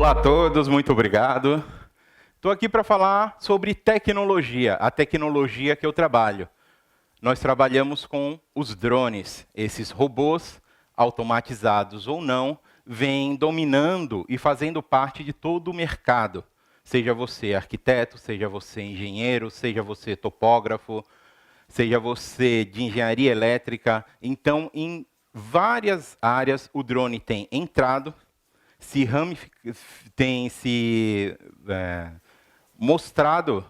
Olá a todos, muito obrigado. Estou aqui para falar sobre tecnologia, a tecnologia que eu trabalho. Nós trabalhamos com os drones, esses robôs, automatizados ou não, vêm dominando e fazendo parte de todo o mercado. Seja você arquiteto, seja você engenheiro, seja você topógrafo, seja você de engenharia elétrica. Então, em várias áreas, o drone tem entrado, tem se mostrado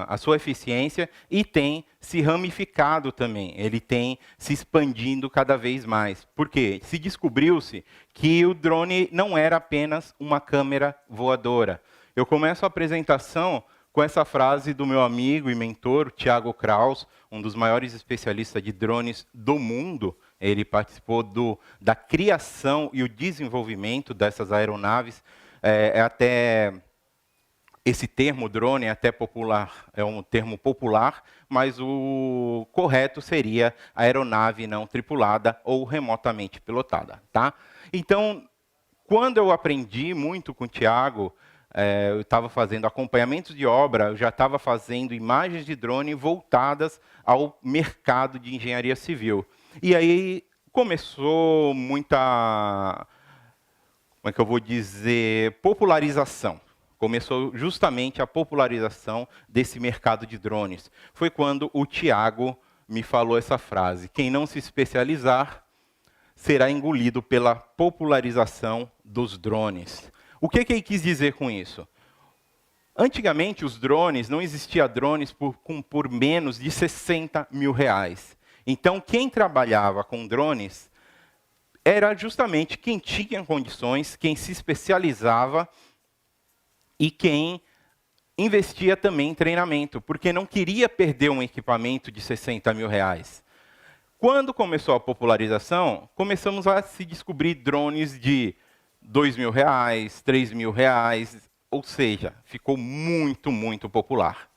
a sua eficiência e tem se ramificado também. Ele tem se expandindo cada vez mais. Por quê? Se descobriu-se que o drone não era apenas uma câmera voadora. Eu começo a apresentação com essa frase do meu amigo e mentor, Thiago Kraus, um dos maiores especialistas de drones do mundo. Ele participou da criação e o desenvolvimento dessas aeronaves. Esse termo drone é até popular, é um termo popular, mas o correto seria aeronave não tripulada ou remotamente pilotada. Tá? Então, quando eu aprendi muito com o Thiago, eu estava fazendo acompanhamentos de obra, eu já estava fazendo imagens de drone voltadas ao mercado de engenharia civil. E aí começou muita, como é que eu vou dizer, popularização. Começou justamente a popularização desse mercado de drones. Foi quando o Thiago me falou essa frase: quem não se especializar será engolido pela popularização dos drones. O que ele quis dizer com isso? Antigamente, os drones, não existia drones por menos de 60 mil reais. Então, quem trabalhava com drones era justamente quem tinha condições, quem se especializava e quem investia também em treinamento, porque não queria perder um equipamento de 60 mil reais. Quando começou a popularização, começamos a se descobrir drones de 2 mil reais, 3 mil reais, ou seja, ficou muito, muito popular.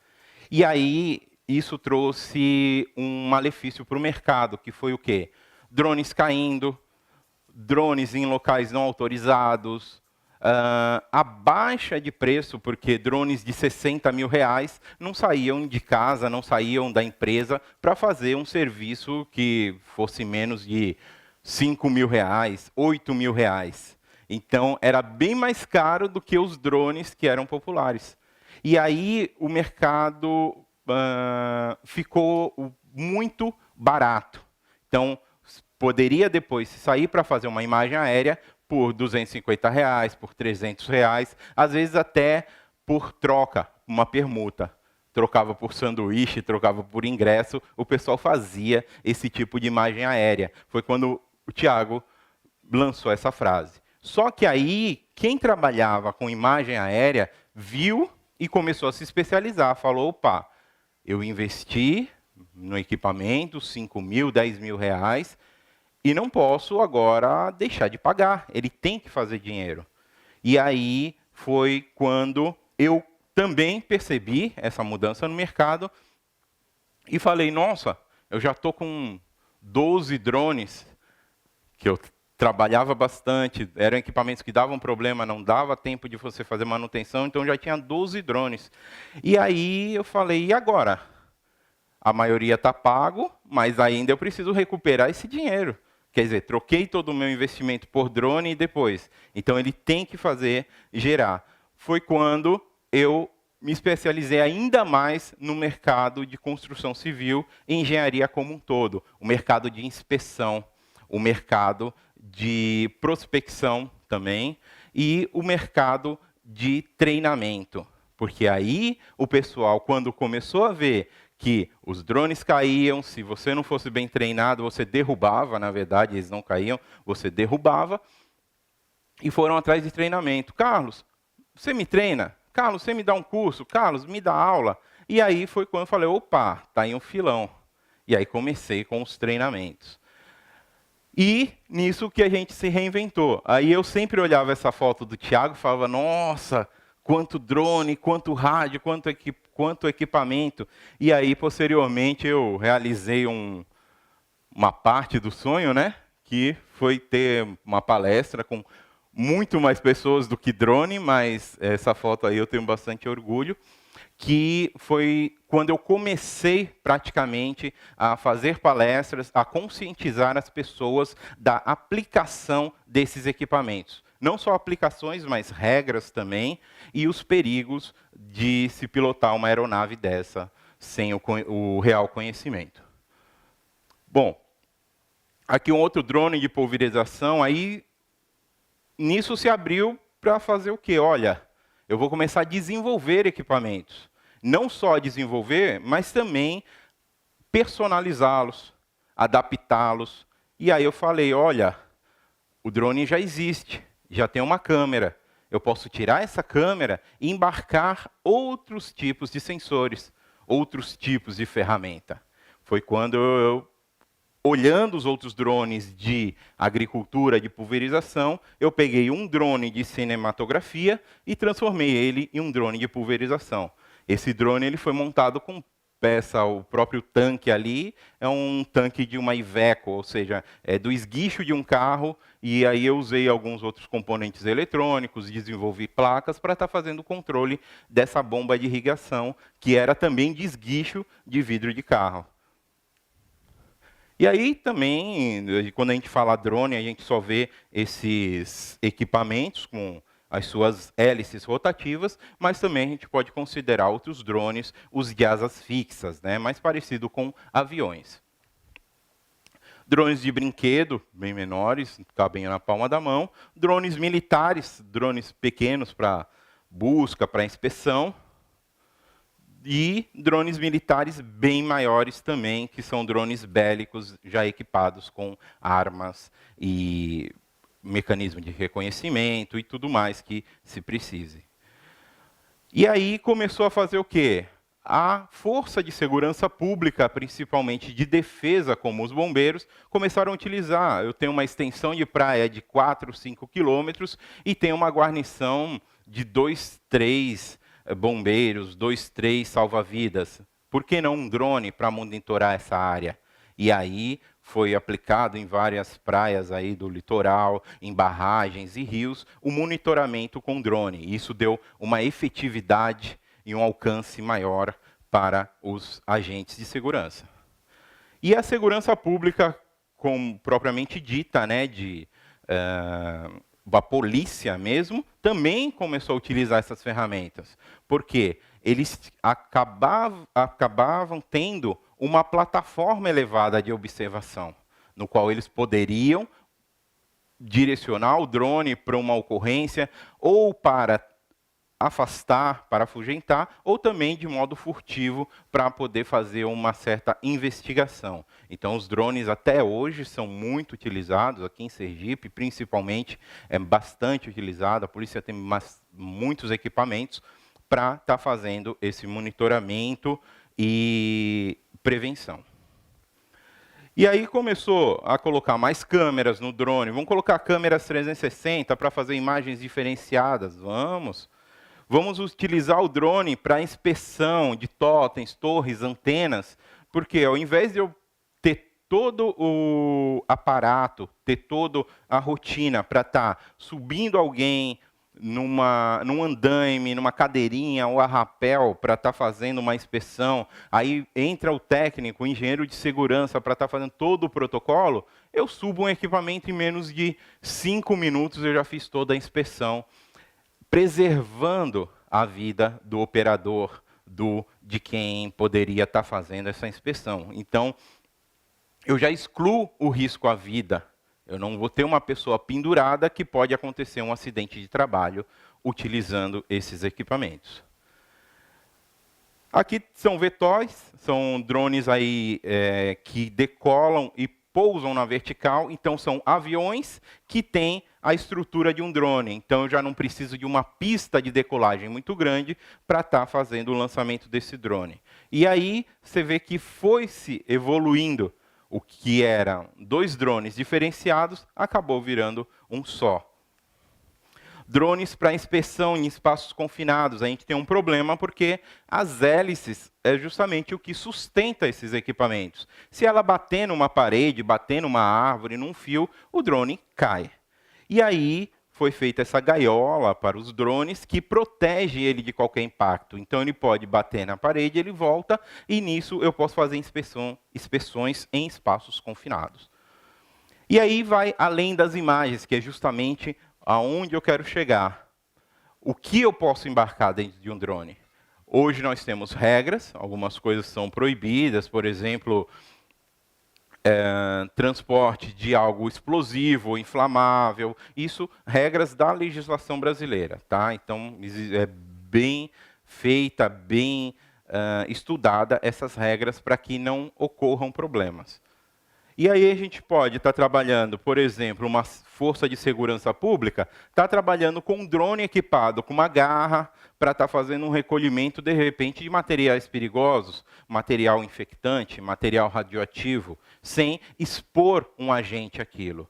E aí, isso trouxe um malefício para o mercado, que foi o quê? Drones caindo, drones em locais não autorizados, a baixa de preço, porque drones de 60 mil reais não saíam de casa, não saíam da empresa para fazer um serviço que fosse menos de 5 mil reais, 8 mil reais. Então, era bem mais caro do que os drones que eram populares. E aí, o mercado ficou muito barato. Então, poderia depois sair para fazer uma imagem aérea por 250 reais, por 300 reais, às vezes até por troca, uma permuta. Trocava por sanduíche, trocava por ingresso, o pessoal fazia esse tipo de imagem aérea. Foi quando o Thiago lançou essa frase. Só que aí, quem trabalhava com imagem aérea viu e começou a se especializar. Falou, opa, eu investi no equipamento, 5 mil, 10 mil reais, e não posso agora deixar de pagar. Ele tem que fazer dinheiro. E aí foi quando eu também percebi essa mudança no mercado e falei, nossa, eu já estou com 12 drones, que eu trabalhava bastante, eram equipamentos que davam problema, não dava tempo de você fazer manutenção, então já tinha 12 drones. E aí eu falei, e agora? A maioria está pago, mas ainda eu preciso recuperar esse dinheiro. Quer dizer, troquei todo o meu investimento por drone e depois. Então, ele tem que fazer gerar. Foi quando eu me especializei ainda mais no mercado de construção civil e engenharia como um todo. O mercado de inspeção, o mercado de prospecção também e o mercado de treinamento. Porque aí o pessoal, quando começou a ver que os drones caíam, se você não fosse bem treinado, você derrubava, na verdade, eles não caíam, você derrubava, e foram atrás de treinamento. Carlos, você me treina? Carlos, você me dá um curso? Carlos, me dá aula? E aí foi quando eu falei, opa, está aí um filão. E aí comecei com os treinamentos. E nisso que a gente se reinventou. Aí eu sempre olhava essa foto do Thiago e falava, nossa, quanto drone, quanto rádio, quanto equipamento. E aí, posteriormente, eu realizei uma parte do sonho, né? Que foi ter uma palestra com muito mais pessoas do que drone, mas essa foto aí eu tenho bastante orgulho, que foi quando eu comecei praticamente a fazer palestras, a conscientizar as pessoas da aplicação desses equipamentos. Não só aplicações, mas regras também, e os perigos de se pilotar uma aeronave dessa sem o real conhecimento. Bom, aqui um outro drone de pulverização, aí nisso se abriu para fazer o quê? Olha, eu vou começar a desenvolver equipamentos. Não só desenvolver, mas também personalizá-los, adaptá-los. E aí eu falei, olha, o drone já existe, já tem uma câmera. Eu posso tirar essa câmera e embarcar outros tipos de sensores, outros tipos de ferramenta. Foi quando eu, olhando os outros drones de agricultura, de pulverização, eu peguei um drone de cinematografia e transformei ele em um drone de pulverização. Esse drone ele foi montado com peça, o próprio tanque ali é um tanque de uma Iveco, ou seja, é do esguicho de um carro, e aí eu usei alguns outros componentes eletrônicos, desenvolvi placas para estar fazendo o controle dessa bomba de irrigação, que era também de esguicho de vidro de carro. E aí também, quando a gente fala drone, a gente só vê esses equipamentos com as suas hélices rotativas, mas também a gente pode considerar outros drones, os de asas fixas, né, mais parecido com aviões. Drones de brinquedo, bem menores, cabem na palma da mão. Drones militares, drones pequenos para busca, para inspeção. E drones militares bem maiores também, que são drones bélicos já equipados com armas e mecanismo de reconhecimento e tudo mais que se precise. E aí começou a fazer o quê? A força de segurança pública, principalmente de defesa, como os bombeiros, começaram a utilizar. Eu tenho uma extensão de praia de 4, 5 quilômetros e tenho uma guarnição de 2, 3 bombeiros, 2, 3 salva-vidas. Por que não um drone para monitorar essa área? E aí foi aplicado em várias praias aí do litoral, em barragens e rios, o monitoramento com drone. Isso deu uma efetividade e um alcance maior para os agentes de segurança. E a segurança pública, como propriamente dita, né, da polícia mesmo, também começou a utilizar essas ferramentas. Porque eles acabavam tendo uma plataforma elevada de observação, no qual eles poderiam direcionar o drone para uma ocorrência, ou para afastar, para afugentar, ou também de modo furtivo, para poder fazer uma certa investigação. Então, os drones até hoje são muito utilizados, aqui em Sergipe, principalmente, é bastante utilizado, a polícia tem muitos equipamentos para estar fazendo esse monitoramento e prevenção. E aí começou a colocar mais câmeras no drone. Vamos colocar câmeras 360 para fazer imagens diferenciadas? Vamos utilizar o drone para inspeção de totens, torres, antenas, porque ao invés de eu ter todo o aparato, ter toda a rotina para estar subindo alguém num andaime, numa cadeirinha ou a rapel para estar fazendo uma inspeção, aí entra o técnico, o engenheiro de segurança para estar fazendo todo o protocolo, eu subo um equipamento em menos de 5 minutos, eu já fiz toda a inspeção, preservando a vida do operador, de quem poderia estar fazendo essa inspeção. Então, eu já excluo o risco à vida. Eu não vou ter uma pessoa pendurada que pode acontecer um acidente de trabalho utilizando esses equipamentos. Aqui são VTOLs, são drones aí, que decolam e pousam na vertical, então são aviões que têm a estrutura de um drone. Então eu já não preciso de uma pista de decolagem muito grande para estar fazendo o lançamento desse drone. E aí você vê que foi se evoluindo. O que eram 2 drones diferenciados, acabou virando um só. Drones para inspeção em espaços confinados. A gente tem um problema porque as hélices é justamente o que sustenta esses equipamentos. Se ela bater numa parede, bater numa árvore, num fio, o drone cai. E aí foi feita essa gaiola para os drones que protege ele de qualquer impacto. Então, ele pode bater na parede, ele volta, e nisso eu posso fazer inspeções em espaços confinados. E aí vai além das imagens, que é justamente aonde eu quero chegar. O que eu posso embarcar dentro de um drone? Hoje nós temos regras, algumas coisas são proibidas, por exemplo, transporte de algo explosivo, inflamável, isso, regras da legislação brasileira, tá? Então, é bem feita, bem estudada essas regras para que não ocorram problemas. E aí a gente pode estar trabalhando, por exemplo, uma força de segurança pública, está trabalhando com um drone equipado com uma garra para estar fazendo um recolhimento, de repente, de materiais perigosos, material infectante, material radioativo, sem expor um agente àquilo.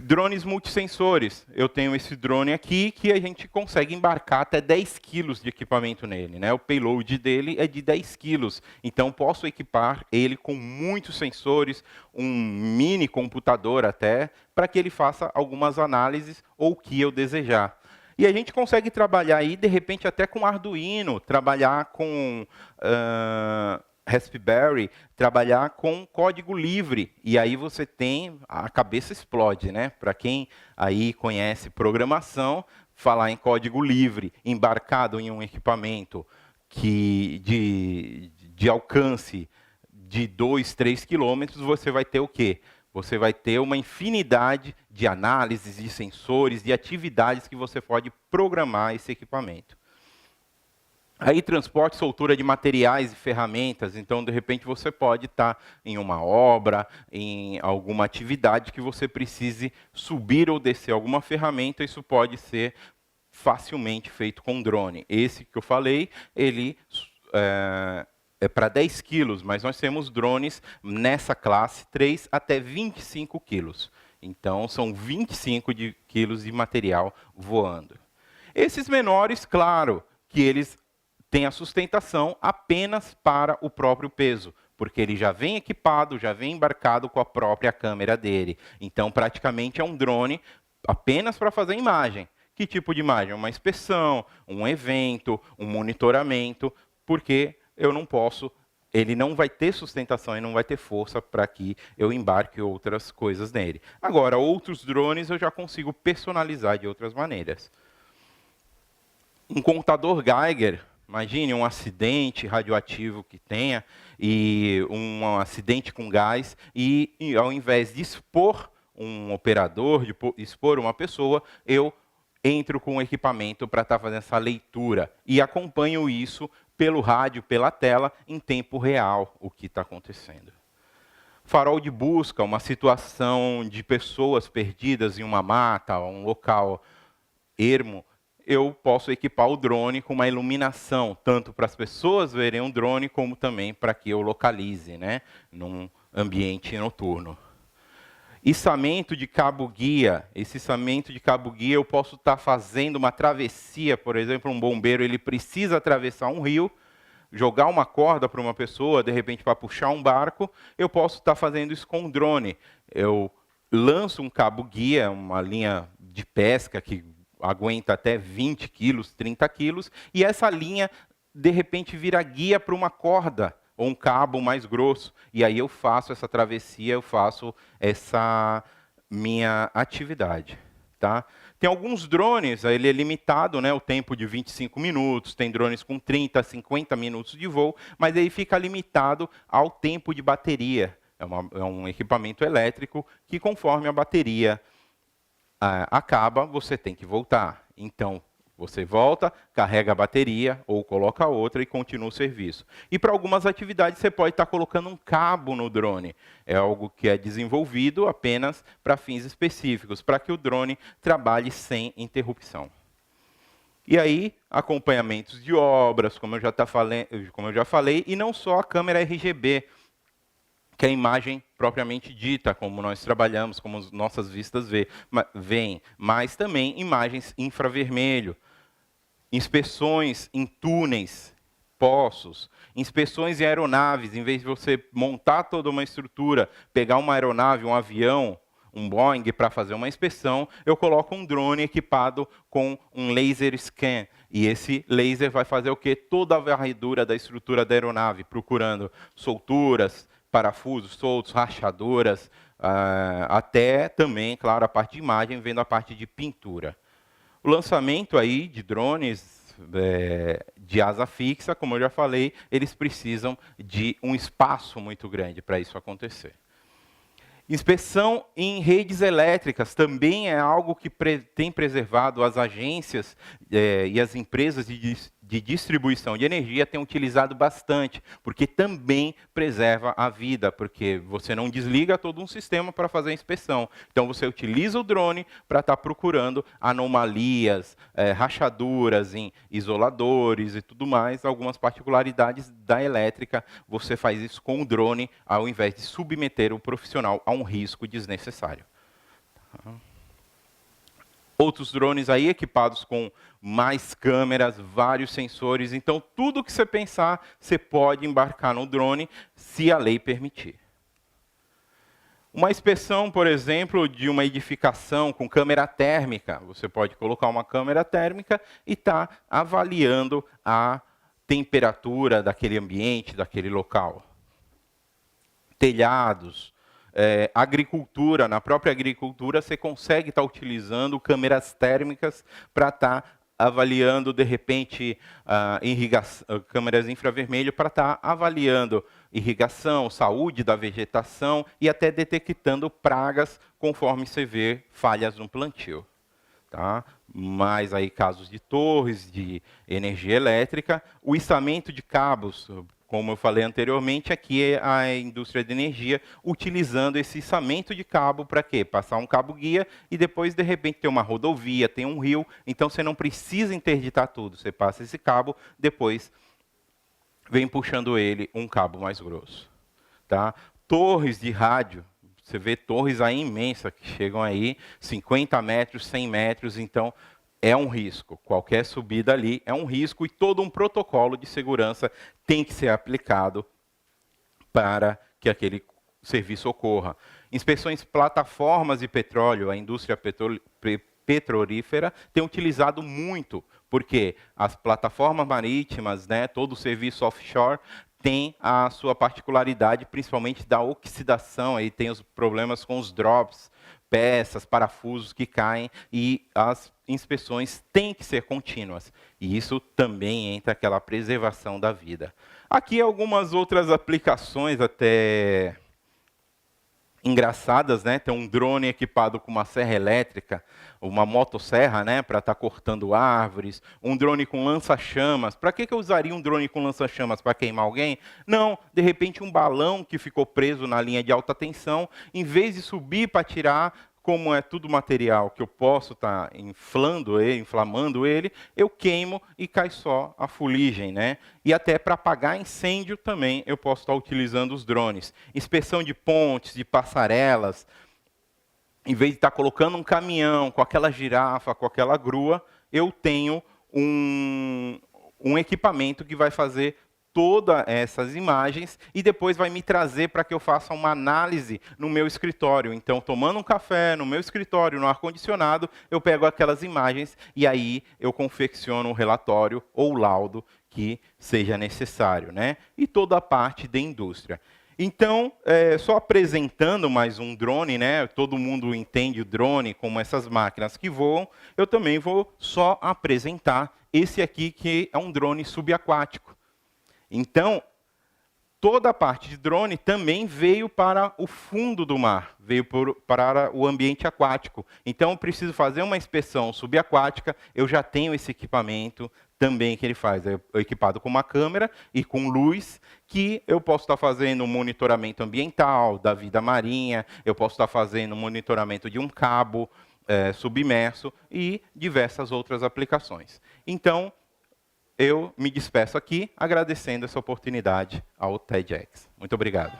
Drones multissensores. Eu tenho esse drone aqui que a gente consegue embarcar até 10 quilos de equipamento nele, né? O payload dele é de 10 quilos. Então, posso equipar ele com muitos sensores, um mini computador até, para que ele faça algumas análises ou o que eu desejar. E a gente consegue trabalhar aí, de repente, até com Arduino, trabalhar com Raspberry, trabalhar com código livre, e aí você tem, a cabeça explode, né? Para quem aí conhece programação, falar em código livre, embarcado em um equipamento de alcance de 2, 3 quilômetros, você vai ter o quê? Você vai ter uma infinidade de análises, de sensores, de atividades que você pode programar esse equipamento. Aí, transporte, soltura de materiais e ferramentas. Então, de repente, você pode estar em uma obra, em alguma atividade que você precise subir ou descer alguma ferramenta. Isso pode ser facilmente feito com drone. Esse que eu falei, ele é para 10 quilos, mas nós temos drones nessa classe 3 até 25 quilos. Então, são 25 quilos de material voando. Esses menores, claro, que eles tem a sustentação apenas para o próprio peso, porque ele já vem equipado, já vem embarcado com a própria câmera dele. Então, praticamente é um drone apenas para fazer imagem. Que tipo de imagem? Uma inspeção, um evento, um monitoramento, porque eu não posso, ele não vai ter sustentação e não vai ter força para que eu embarque outras coisas nele. Agora, outros drones eu já consigo personalizar de outras maneiras. Um contador Geiger, imagine um acidente radioativo que tenha, e um acidente com gás, e ao invés de expor um operador, de expor uma pessoa, eu entro com o equipamento para estar fazendo essa leitura e acompanho isso pelo rádio, pela tela, em tempo real, o que está acontecendo. Farol de busca, uma situação de pessoas perdidas em uma mata, um local ermo, eu posso equipar o drone com uma iluminação, tanto para as pessoas verem um drone, como também para que eu localize, né, num ambiente noturno. Içamento de cabo-guia. Esse içamento de cabo-guia eu posso estar fazendo uma travessia, por exemplo, um bombeiro ele precisa atravessar um rio, jogar uma corda para uma pessoa, de repente para puxar um barco, eu posso estar fazendo isso com um drone. Eu lanço um cabo-guia, uma linha de pesca que aguenta até 20 quilos, 30 quilos, e essa linha, de repente, vira guia para uma corda, ou um cabo mais grosso, e aí eu faço essa travessia, eu faço essa minha atividade. Tá? Tem alguns drones, ele é limitado, né, o tempo de 25 minutos, tem drones com 30, 50 minutos de voo, mas aí fica limitado ao tempo de bateria. É um equipamento elétrico que, conforme a bateria acaba, você tem que voltar. Então, você volta, carrega a bateria ou coloca outra e continua o serviço. E para algumas atividades você pode estar colocando um cabo no drone. É algo que é desenvolvido apenas para fins específicos, para que o drone trabalhe sem interrupção. E aí, acompanhamentos de obras, como eu já falei, e não só a câmera RGB, que é a imagem propriamente dita, como nós trabalhamos, como as nossas vistas veem, mas também imagens infravermelho, inspeções em túneis, poços, inspeções em aeronaves, em vez de você montar toda uma estrutura, pegar uma aeronave, um avião, um Boeing para fazer uma inspeção, eu coloco um drone equipado com um laser scan. E esse laser vai fazer o quê? Toda a varredura da estrutura da aeronave, procurando solturas, parafusos soltos, rachaduras, até também, claro, a parte de imagem, vendo a parte de pintura. O lançamento aí de drones de asa fixa, como eu já falei, eles precisam de um espaço muito grande para isso acontecer. Inspeção em redes elétricas também é algo que tem preservado as agências e as empresas de distribuição de energia têm utilizado bastante, porque também preserva a vida, porque você não desliga todo um sistema para fazer a inspeção. Então, você utiliza o drone para estar procurando anomalias, rachaduras em isoladores e tudo mais, algumas particularidades da elétrica. Você faz isso com o drone, ao invés de submeter o profissional a um risco desnecessário. Outros drones aí equipados com mais câmeras, vários sensores. Então, tudo que você pensar, você pode embarcar no drone, se a lei permitir. Uma inspeção, por exemplo, de uma edificação com câmera térmica. Você pode colocar uma câmera térmica e estar avaliando a temperatura daquele ambiente, daquele local. Telhados. Agricultura, na própria agricultura, você consegue estar utilizando câmeras térmicas para estar avaliando, de repente, câmeras infravermelho para estar avaliando irrigação, saúde da vegetação e até detectando pragas conforme você vê falhas no plantio. Tá? Mas aí casos de torres, de energia elétrica, o içamento de cabos. Como eu falei anteriormente, aqui é a indústria de energia utilizando esse içamento de cabo para quê? Passar um cabo-guia e depois, de repente, tem uma rodovia, tem um rio, então você não precisa interditar tudo. Você passa esse cabo, depois vem puxando ele um cabo mais grosso. Tá? Torres de rádio, você vê torres aí imensas, que chegam aí 50 metros, 100 metros, então é um risco. Qualquer subida ali é um risco e todo um protocolo de segurança tem que ser aplicado para que aquele serviço ocorra. Inspeções plataformas de petróleo, a indústria petrolífera tem utilizado muito, porque as plataformas marítimas, né, todo o serviço offshore, tem a sua particularidade, principalmente da oxidação, aí tem os problemas com os drops, peças, parafusos que caem, e as inspeções têm que ser contínuas. E isso também entra aquela preservação da vida. Aqui algumas outras aplicações até engraçadas, né? Tem um drone equipado com uma serra elétrica, uma motosserra, né, para estar cortando árvores, um drone com lança-chamas. Para que eu usaria um drone com lança-chamas? Para queimar alguém? Não, de repente um balão que ficou preso na linha de alta tensão, em vez de subir para tirar, como é tudo material que eu posso estar inflamando ele, eu queimo e cai só a fuligem, né? E até para apagar incêndio também eu posso estar utilizando os drones. Inspeção de pontes, de passarelas, em vez de estar colocando um caminhão com aquela girafa, com aquela grua, eu tenho um equipamento que vai fazer todas essas imagens e depois vai me trazer para que eu faça uma análise no meu escritório. Então, tomando um café no meu escritório, no ar-condicionado, eu pego aquelas imagens e aí eu confecciono um relatório ou laudo que seja necessário, né? E toda a parte da indústria. Então, só apresentando mais um drone, né? Todo mundo entende o drone como essas máquinas que voam, eu também vou só apresentar esse aqui, que é um drone subaquático. Então, toda a parte de drone também veio para o fundo do mar, veio para o ambiente aquático. Então, eu preciso fazer uma inspeção subaquática, eu já tenho esse equipamento também que ele faz. É equipado com uma câmera e com luz, que eu posso estar fazendo um monitoramento ambiental da vida marinha, eu posso estar fazendo um monitoramento de um cabo submerso e diversas outras aplicações. Então, eu me despeço aqui, agradecendo essa oportunidade ao TEDx. Muito obrigado.